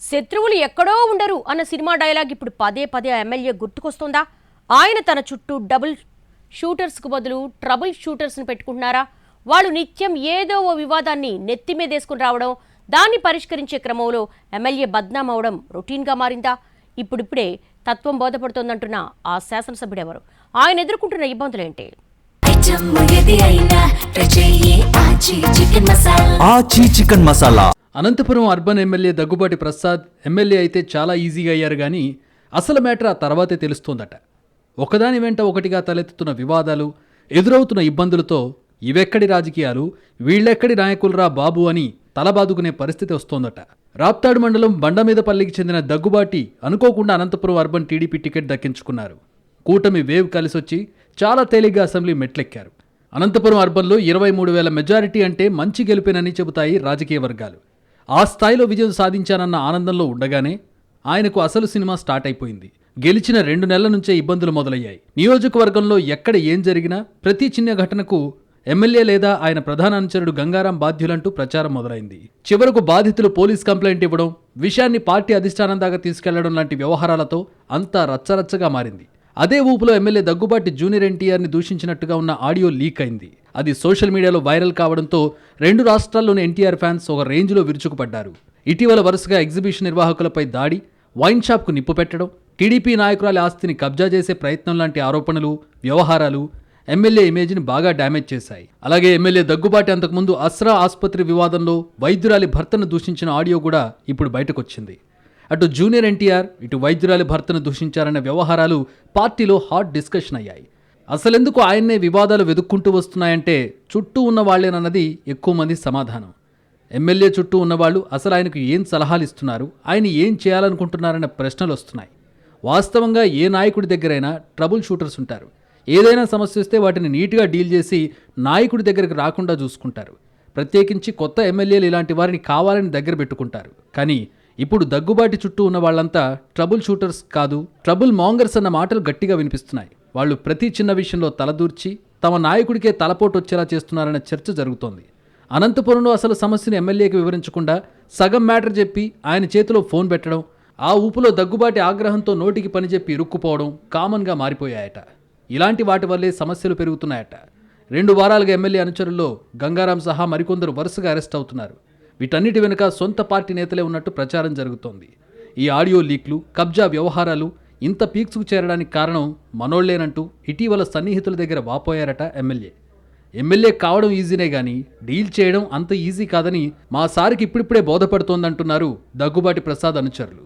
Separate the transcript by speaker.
Speaker 1: శత్రువులు ఎక్కడో ఉండరు అన్న సినిమా డైలాగ్ ఇప్పుడు పదే పదే ఎమ్మెల్యే గుర్తుకొస్తుందా? ఆయన తన చుట్టూ డబుల్ షూటర్స్కు బదులు ట్రబుల్ షూటర్స్ను పెట్టుకుంటున్నారా? వాళ్ళు నిత్యం ఏదో ఓ వివాదాన్ని నెత్తిమీదేసుకుని రావడం, దాన్ని పరిష్కరించే క్రమంలో ఎమ్మెల్యే బద్నాం అవడం రొటీన్గా మారిందా? ఇప్పుడిప్పుడే తత్వం బోధపడుతోందంటున్న ఆ శాసనసభ్యుడెవరు? ఆయన ఎదుర్కొంటున్న ఇబ్బందులేంటి?
Speaker 2: Chicken masala. Anantapuram urban MLA Daggubati Prasad MLA అయితే చాలా ఈజీగా అయ్యారు కానీ అసలు మ్యాటర్ ఆ తర్వాతే తెలుస్తోందట. ఒకదాని వెంట ఒకటిగా తలెత్తుతున్న వివాదాలు, ఎదురవుతున్న ఇబ్బందులతో ఇవెక్కడి రాజకీయాలు, వీళ్ళెక్కడి నాయకులరా బాబు అని తలబాదుకునే పరిస్థితి వస్తోందట. రాప్తాడు మండలం బండమీదపల్లికి చెందిన దగ్గుబాటి అనుకోకుండా అనంతపురం అర్బన్ టీడీపీ టికెట్ దక్కించుకున్నారు. కూటమి వేవ్ కలిసొచ్చి చాలా తేలిగ్గా అసెంబ్లీ మెట్లెక్కారు. అనంతపురం అర్బన్లో 23,000 మెజారిటీ అంటే మంచి గెలుపేనని చెబుతాయి రాజకీయ వర్గాలు. ఆ స్థాయిలో విజయం సాధించానన్న ఆనందంలో ఉండగానే ఆయనకు అసలు సినిమా స్టార్ట్ అయిపోయింది. గెలిచిన 2 నెలల నుంచే ఇబ్బందులు మొదలయ్యాయి. నియోజకవర్గంలో ఎక్కడ ఏం జరిగినా ప్రతి చిన్న ఘటనకు ఎమ్మెల్యే లేదా ఆయన ప్రధాన అనుచరుడు గంగారాం బాధ్యులంటూ ప్రచారం మొదలైంది. చివరకు బాధితులు పోలీస్ కంప్లైంట్ ఇవ్వడం, విషయాన్ని పార్టీ అధిష్టానం దాకా తీసుకెళ్లడం లాంటి వ్యవహారాలతో అంతా రచ్చరచ్చగా మారింది. అదే ఊపులో ఎమ్మెల్యే దగ్గుబాటి జూనియర్ ఎన్టీఆర్ని దూషించినట్టుగా ఉన్న ఆడియో లీక్ అయింది. అది సోషల్ మీడియాలో వైరల్ కావడంతో 2 రాష్ట్రాల్లోని ఎన్టీఆర్ ఫ్యాన్స్ ఒక రేంజ్లో విరుచుకుపడ్డారు. ఇటీవల వరుసగా ఎగ్జిబిషన్ నిర్వాహకులపై దాడి, వైన్ షాప్కు నిప్పు పెట్టడం, టీడీపీ నాయకురాలి ఆస్తిని కబ్జా చేసే ప్రయత్నం లాంటి ఆరోపణలు, వ్యవహారాలు ఎమ్మెల్యే ఇమేజ్ని బాగా డ్యామేజ్ చేశాయి. అలాగే ఎమ్మెల్యే దగ్గుబాటి అంతకుముందు అస్రా ఆసుపత్రి వివాదంలో వైద్యురాలి భర్తను దూషించిన ఆడియో కూడా ఇప్పుడు బయటకొచ్చింది. అటు జూనియర్ ఎన్టీఆర్, ఇటు వైద్యురాలి భర్తను దూషించారన్న వ్యవహారాలు పార్టీలో హాట్ డిస్కషన్ అయ్యాయి. అసలెందుకు ఆయన్నే వివాదాలు వెతుక్కుంటూ వస్తున్నాయంటే చుట్టూ ఉన్న వాళ్లేనన్నది ఎక్కువ మంది సమాధానం. ఎమ్మెల్యే చుట్టూ ఉన్నవాళ్లు అసలు ఆయనకు ఏం సలహాలు ఇస్తున్నారు, ఆయన ఏం చేయాలనుకుంటున్నారన్న ప్రశ్నలు వస్తున్నాయి. వాస్తవంగా ఏ నాయకుడి దగ్గరైనా ట్రబుల్ షూటర్స్ ఉంటారు. ఏదైనా సమస్య వస్తే వాటిని నీట్గా డీల్ చేసి నాయకుడి దగ్గరకు రాకుండా చూసుకుంటారు. ప్రత్యేకించి కొత్త ఎమ్మెల్యేలు ఇలాంటి వారిని కావాలని దగ్గర పెట్టుకుంటారు. కానీ ఇప్పుడు దగ్గుబాటి చుట్టూ ఉన్న వాళ్ళంతా ట్రబుల్ షూటర్స్ కాదు, ట్రబుల్ మాంగర్స్ అన్న మాటలు గట్టిగా వినిపిస్తున్నాయి. వాళ్ళు ప్రతి చిన్న విషయంలో తలదూర్చి తమ నాయకుడికే తలపోటు వచ్చేలా చేస్తున్నారన్న చర్చ జరుగుతోంది. అనంతపురంలో అసలు సమస్యను ఎమ్మెల్యేకి వివరించకుండా సగం మ్యాటర్ చెప్పి ఆయన చేతిలో ఫోన్ పెట్టడం, ఆ ఊపులో దగ్గుబాటి ఆగ్రహంతో నోటికి పని చెప్పి ఇరుక్కుపోవడం కామన్గా మారిపోయాయట. ఇలాంటి వాటి వల్లే సమస్యలు పెరుగుతున్నాయట. 2 వారాలుగా ఎమ్మెల్యే అనుచరుల్లో గంగారాం సహా మరికొందరు వరుసగా అరెస్ట్ అవుతున్నారు. వీటన్నిటి వెనుక సొంత పార్టీ నేతలే ఉన్నట్టు ప్రచారం జరుగుతోంది. ఈ ఆడియో లీక్లు, కబ్జా వ్యవహారాలు ఇంత పీక్స్కు చేరడానికి కారణం మనోళ్లేనంటూ ఇటీవల సన్నిహితుల దగ్గర వాపోయారట ఎమ్మెల్యే. ఎమ్మెల్యే కావడం ఈజీనే గానీ డీల్ చేయడం అంత ఈజీ కాదని మా సార్కి ఇప్పుడిప్పుడే బోధపడుతోందంటున్నారు దగ్గుబాటి ప్రసాద్ అనుచరులు.